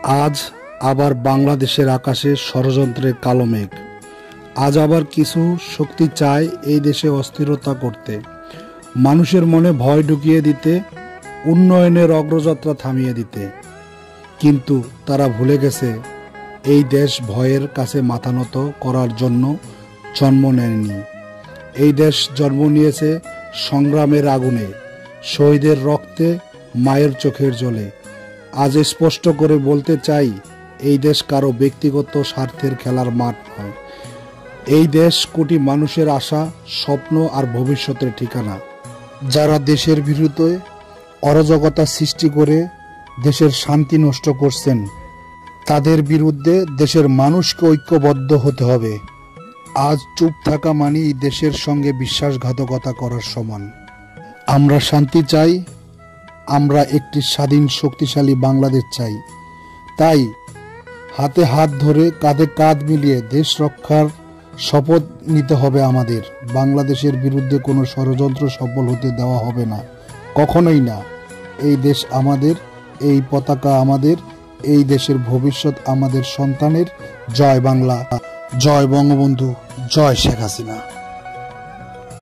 আজ আবার বাংলাদেশের আকাশে ষড়যন্ত্রের কালো মেঘ। আজ আবার কিছু শক্তি চায় এই দেশে অস্থিরতা করতে, মানুষের মনে ভয় ঢুকিয়ে দিতে, উন্নয়নের অগ্রযাত্রা থামিয়ে দিতে। কিন্তু তারা ভুলে গেছে এই দেশ ভয়ের কাছে মাথা নত করার জন্য জন্ম নেয়নি। এই দেশ জন্ম নিয়েছে সংগ্রামের আগুনে, শহীদের রক্তে, মায়ের চোখের জলে। আজ স্পষ্ট করে বলতে চাই, এই দেশ কারো ব্যক্তিগত স্বার্থের খেলার মাঠ নয়। এই দেশ কোটি মানুষের আশা, স্বপ্ন আর ভবিষ্যতের ঠিকানা। যারা দেশের বিরুদ্ধে অরাজকতা সৃষ্টি করে দেশের শান্তি নষ্ট করছেন, তাদের বিরুদ্ধে দেশের মানুষকে ঐক্যবদ্ধ হতে হবে। আজ চুপ থাকা মানেই দেশের সঙ্গে বিশ্বাসঘাতকতা করার সমান। আমরা শান্তি চাই, আমরা একটি স্বাধীন শক্তিশালী বাংলাদেশ চাই। তাই হাতে হাত ধরে কাঁধে কাঁধ মিলিয়ে দেশ রক্ষার শপথ নিতে হবে আমাদের। বাংলাদেশের বিরুদ্ধে কোনো ষড়যন্ত্র সফল হতে দেওয়া হবে না, কখনোই না। এই দেশ আমাদের, এই পতাকা আমাদের, এই দেশের ভবিষ্যৎ আমাদের সন্তানের। জয় বাংলা, জয় বঙ্গবন্ধু, জয় শেখ হাসিনা।